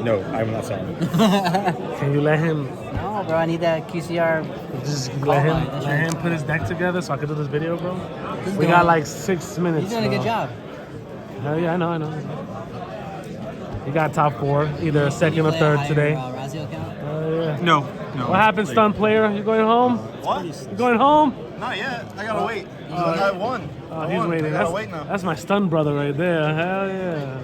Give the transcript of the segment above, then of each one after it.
No, I will not sell him. Can you let him? No, bro. I need that QCR. Just Call let line, that him shit. put his deck together so I can do this video, bro. He's We doing- got like 6 minutes. He's doing a good job. Hell yeah, I know. You got top 4, either a second or Play a third higher, today. Ryzeal account? Yeah. No. What happened, stunt player? You going home? What? You going home? Not yet. I gotta wait. I won. Oh, he's waiting. I gotta wait now. That's my stun brother right there. Hell yeah.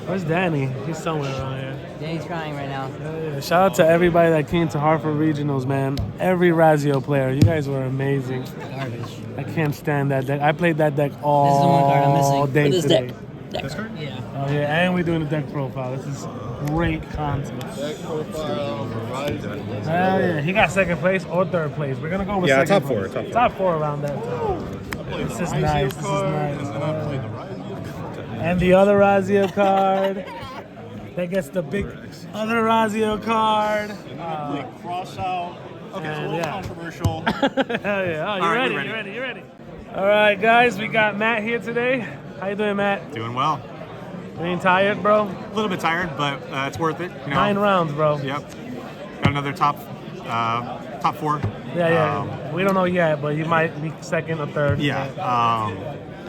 Where's Danny? He's somewhere around here. Yeah, he's trying right now. Hell yeah. Shout out to everybody that came to Hartford Regionals, man. Every Ryzeal player. You guys were amazing. Garbage. I can't stand that deck. I played that deck all This is the one card I'm missing day for this today. deck. This card? Yeah. Oh yeah, and we're doing the deck profile. This is great content. Deck profile, Ryzeal. Hell yeah. He got second place or third place. We're gonna go with Yeah, second top four, place. top four. Top 4 around that time. This is nice. This is Card, nice. and then I played the Ryzeal. And the other Ryzeal card that gets the big other Ryzeal card. And then I played Cross Out. Okay, it's a little yeah. controversial. Hell yeah. Oh, All right, ready? we're You ready. ready? You ready? All right, guys. We got Matt here today. How you doing, Matt? Doing well. You ain't tired, bro? A little bit tired, but it's worth it. You know? 9 rounds, bro. Yep. Got another top 4. Yeah. We don't know yet, but you might be second or third. Yeah.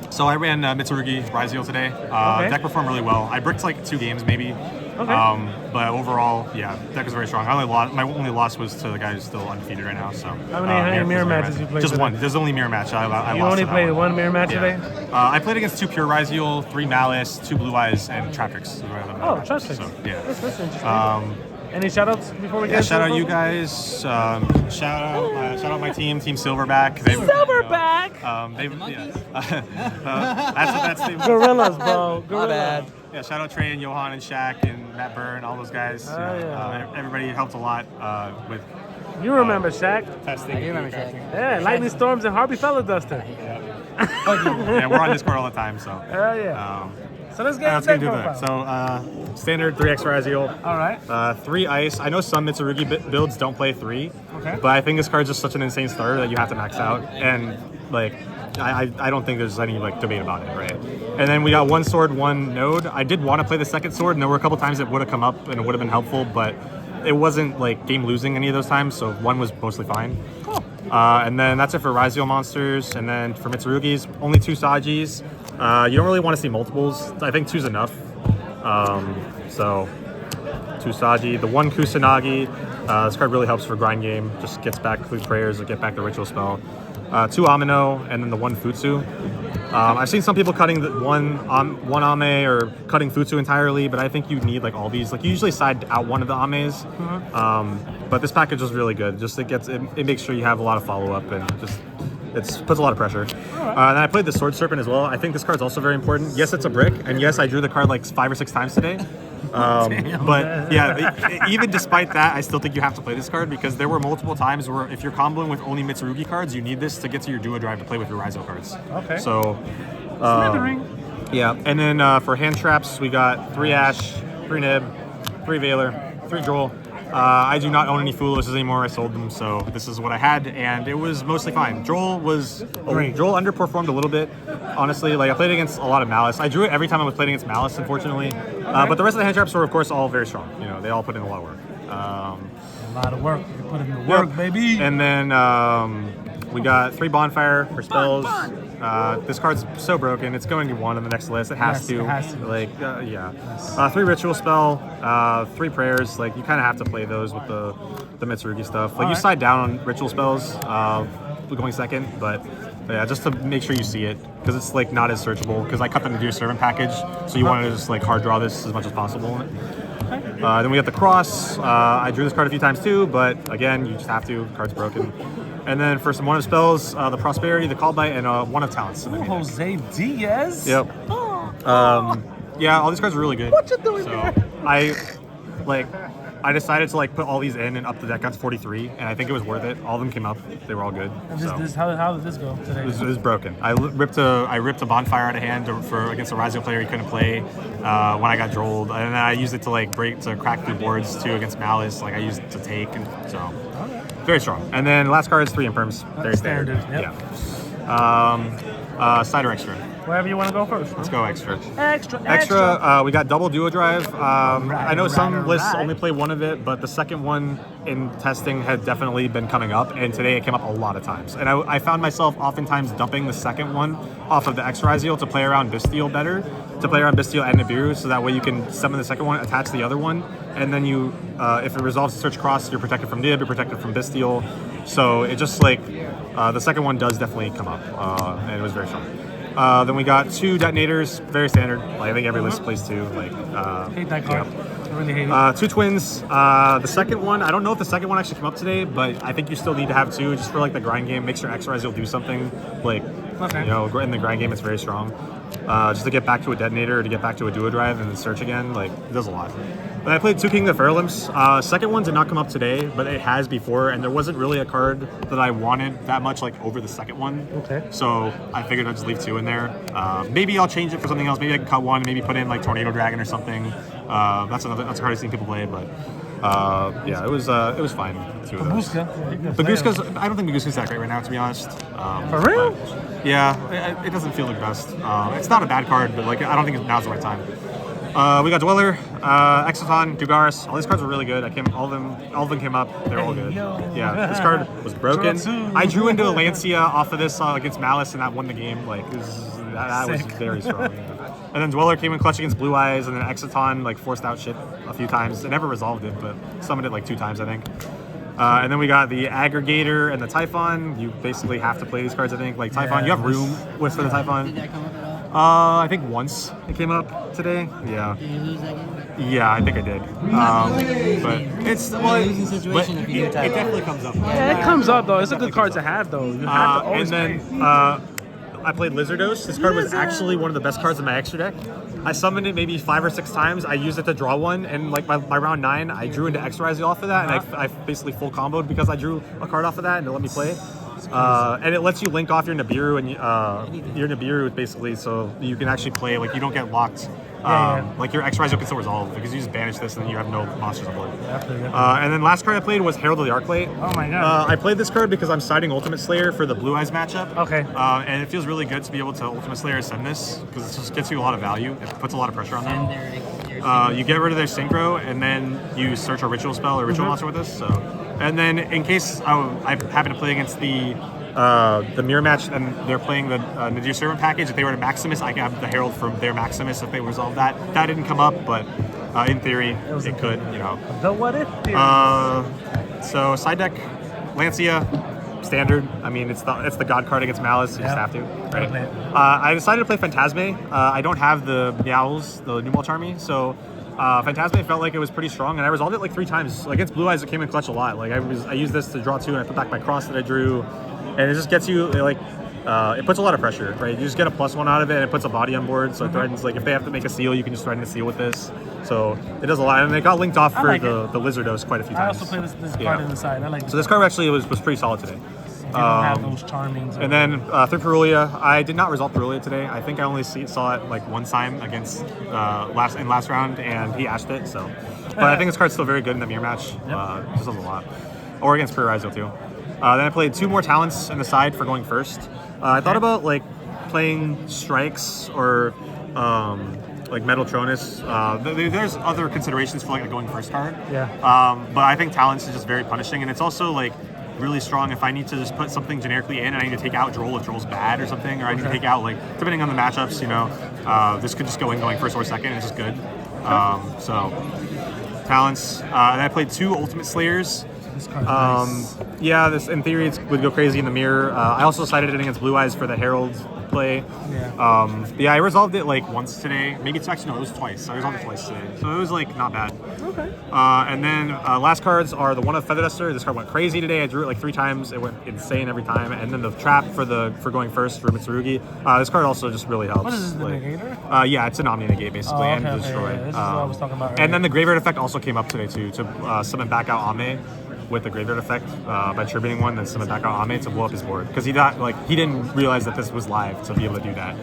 So I ran Mitsurugi Ryzeal today. Okay. Deck performed really well. I bricked like 2 games maybe. Okay. But overall, yeah, deck was very strong. My only loss was to the guy who's still undefeated right now. So How many mirror matches you played Just today? one. There's only mirror match. I You lost only to that played one. one mirror match Yeah. today? I played against 2 pure Ryzeal, 3 Malice, 2 Blue Eyes, and Traptrix. Oh, Traptrix. So, yeah. That's interesting. Any shout-outs before we get Yeah, into shout out the you program? guys. Shout out my team, Team Silverback. Silverback! That's the Gorillas, bro. Gorillas. bad. Yeah, shout out Trey and Johan and Shaq and Matt Byrne, all those guys. Oh, yeah. Everybody helped a lot with You remember Shaq? testing. I do remember Shaq. Yeah, Lightning Storms and Harvey Fella Duster. Yeah, we're on Discord all the time, so. Hell yeah. So let's get Let's into do deck that. profile. So, standard 3x Ryzeal. All right. 3 ice. I know some Mitsurugi builds don't play 3, Okay. but I think this card's just such an insane starter that you have to max out. And like, I don't think there's any like debate about it, right? And then we got 1 sword, 1 node. I did want to play the second sword, and there were a couple times it would have come up and it would have been helpful, but it wasn't like game losing any of those times, so 1 was mostly fine. Cool. And then that's it for Ryzeal monsters. And then for Mitsurugi's, only 2 Sajis. You don't really want to see multiples. I think 2's enough. So 2 Saji. The 1 Kusanagi. This card really helps for grind game. Just gets back Clue Prayers or get back the ritual spell. 2 Amino, and then the 1 Futsu. I've seen some people cutting the one Ame or cutting Futsu entirely, but I think you need like all these. Like you usually side out one of the Ames, but this package is really good. Just it makes sure you have a lot of follow up and just it puts a lot of pressure. And then I played the Sword Serpent as well. I think this card's also very important. Yes, it's a brick, and yes, I drew the card like 5 or 6 times today. But yeah, even despite that, I still think you have to play this card because there were multiple times where if you're comboing with only Mitsurugi cards, you need this to get to your duo drive to play with your Ryzeal cards. Okay. So, Smithering. yeah. And then for hand traps, we got 3 Ash, 3 Nib, 3 Valor, 3 Droll. I do not own any Foolishes anymore. I sold them, so this is what I had, and it was mostly fine. Droll underperformed a little bit, honestly. Like I played against a lot of Malice. I drew it every time I was playing against Malice, unfortunately. But the rest of the hand traps were, of course, all very strong. You know, they all put in a lot of work. A lot of work. You put in the work, baby. And then we got 3 Bonfire for spells. This card's so broken. It's going to 1 on the next list. It has to. It has to. Like, yeah. 3 Ritual Spell, 3 Prayers. Like, you kind of have to play those with the Mitsurugi stuff. Like, you side down on Ritual Spells, going second, but yeah, just to make sure you see it, because it's like not as searchable. Because I cut them to do a servant package, so you want to just like hard draw this as much as possible. Then we got the Cross. I drew this card a few times too, but again, you just have to. Card's broken. And then for some one of spells, the Prosperity, the Call Bite, and 1 of Talents. Ooh, Jose Diaz. Yep. Yeah, all these cards are really good. What you doing so there? I decided to like put all these in and up the deck on 43, and I think it was worth it. All of them came up; they were all good. How did this go today? This is broken. I ripped a Bonfire out of hand for against a Ryzeal player he couldn't play when I got drolled, and then I used it to crack through boards too against Malice. Like I used it to take, and so very strong. And then last card is 3 Imperms. Very standard. Yep. Yeah. Side or extra? Wherever you want to go first. Let's go extra. Extra. We got double duo drive. I know some lists right. only play one of it, but the second one in testing had definitely been coming up, and today it came up a lot of times. And I found myself oftentimes dumping the second one off of the X Ryzeal to play around Bisteel better, to play around Bisteel and Nibiru, so that way you can summon the second one, attach the other one, and then you, if it resolves to search cross, you're protected from Nib, you're protected from Bisteel. So it just like, the second one does definitely come up, and it was very strong. Then we got 2 detonators, very standard. Like, I think every list plays 2. Like, Hate that card. yeah. I really hate it. 2 twins. The second one, I don't know if the second one actually came up today, but I think you still need to have 2 just for like the grind game. Make sure X-Rise will do something. Like, Okay. you know, in the grind game, it's very strong. Just to get back to a detonator, to get back to a duo drive, and then search again. Like, it does a lot. But I played 2 King of the Fairlimps. Second one did not come up today, but it has before, and there wasn't really a card that I wanted that much like over the second one. Okay. So I figured I'd just leave 2 in there. Maybe I'll change it for something else. Maybe I can cut 1, maybe put in like Tornado Dragon or something. That's a card I've seen people play, but yeah, it was fine. 2 of those. Baguska's, I don't think Baguska's that great right now, to be honest. For real? But, yeah, it doesn't feel the best. It's not a bad card, but like I don't think now's the right time. We got Dweller, Exoton, Dugaris. All these cards were really good. All of them came up. They're all good. Yeah, this card was broken. I drew into a Lancia off of this against Malice, and that won the game. Like that was very strong. And then Dweller came in clutch against Blue Eyes, and then Exoton like forced out shit a few times. It never resolved it, but summoned it like 2 times, I think. And then we got the Aggregator and the Typhon. You basically have to play these cards, I think. Like Typhon, you have room with for the Typhon. Did that come up at all? I think once it came up today. Yeah. Did you lose that game? Yeah, I think I did. But it's losing situation if you do it Typhon. definitely comes up. Yeah, it comes up though. It's a good card to have though. You have to And always then play. I played Lizardos. This card was actually one of the best cards in my extra deck. I summoned it maybe 5 or 6 times. I used it to draw 1, and like by round 9, I drew into X-Ryzeal off of that, and I basically full comboed because I drew a card off of that, and it let me play. And it lets you link off your Nibiru, and your Nibiru basically, so you can actually play, like you don't get locked. Like your X-Ryzeal can still resolve because you just banish this and then you have no monsters on board. And then last card I played was Herald of the Arclight. Oh my god. I played this card because I'm siding Ultimate Slayer for the Blue Eyes matchup. Okay. And it feels really good to be able to Ultimate Slayer send this because it just gets you a lot of value. It puts a lot of pressure on them. You get rid of their synchro, and then you search a ritual spell or ritual monster with this. So, and then in case I happen to play against the mirror match and they're playing the Nadir Servant package, if they were to Maximus, I can have the Herald from their Maximus if they resolve that. That didn't come up, but in theory, it could, you know. The what if theory. So side deck, Lancia, standard. I mean, it's the God card against Malice. You just have to, right? I decided to play Phantasme. I don't have the Meowls, the Numel Charmy, so Phantasme felt like it was pretty strong, and I resolved it like 3 times. Against Blue Eyes, it came in clutch a lot. Like I used this to draw 2, and I put back my cross that I drew, and it just gets you like. It puts a lot of pressure, right? You just get a +1 out of it, and it puts a body on board, so it threatens, like, if they have to make a seal, you can just threaten a seal with this. So it does a lot, and it got linked off for the Lizardos quite a few times. I also play this card in the side. I like So this card actually was pretty solid today. They don't have those charmings. And then through Perulia, I did not resolve Perulia today. I think I only saw it like 1 time against last round, and he ashed it. So, but I think this card's still very good in the mirror match. Just does a lot, or against Ryzeal too. Then I played 2 more talents in the side for going first. I thought about like playing strikes or like Metaltronus. There's other considerations for like a going first card. But I think talents is just very punishing, and it's also like really strong if I need to just put something generically in and I need to take out Droll if Droll's bad or something, or I need to take out, like, depending on the matchups, you know, this could just go in going first or second, it's just good. So talents. And I played 2 Ultimate Slayers. Yeah, this in theory it would go crazy in the mirror. I also sided it against Blue Eyes for the Herald play. I resolved it like once today. Maybe it's actually, no, it was twice. I resolved it twice today, so it was like not bad. And then last cards are the one of Feather Duster. This card went crazy today. I drew it like 3 times. It went insane every time. And then the trap for going first for Mitsurugi. This card also just really helps. What is this, the negator? Yeah, it's an Omni negate basically, and destroy. This is what I was talking about earlier. And then the Graveyard effect also came up today too, to summon back out Ame with the Graveyard effect by tributing 1, then summon back out Ame to blow up his board, because he didn't realize that this was live to be able to do that.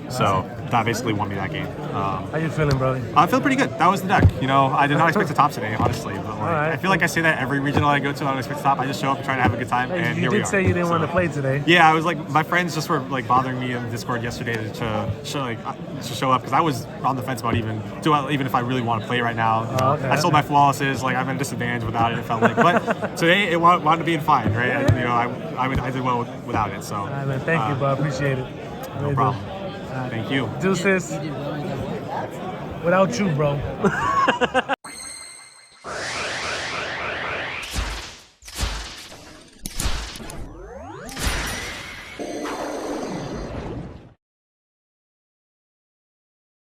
So that basically won me that game. How you feeling, brother? I feel pretty good. That was the deck. You know, I did not expect to top today, honestly. But like, Alright. I feel like I say that every regional I go to, I don't expect to top. I just show up trying to have a good time, and You here we did are. say you didn't want to play today. Yeah, I was like, my friends just were like bothering me in Discord yesterday to show up because I was on the fence about even if I really want to play right now. You know? Okay, I sold my flawlesses, like I'm at a disadvantage without it. It felt like, but today it wound up being fine, right? I did well without it. So All right, man. Thank you, bro. I appreciate it. no problem. Thank you. Deuces. You did well. Without you, bro.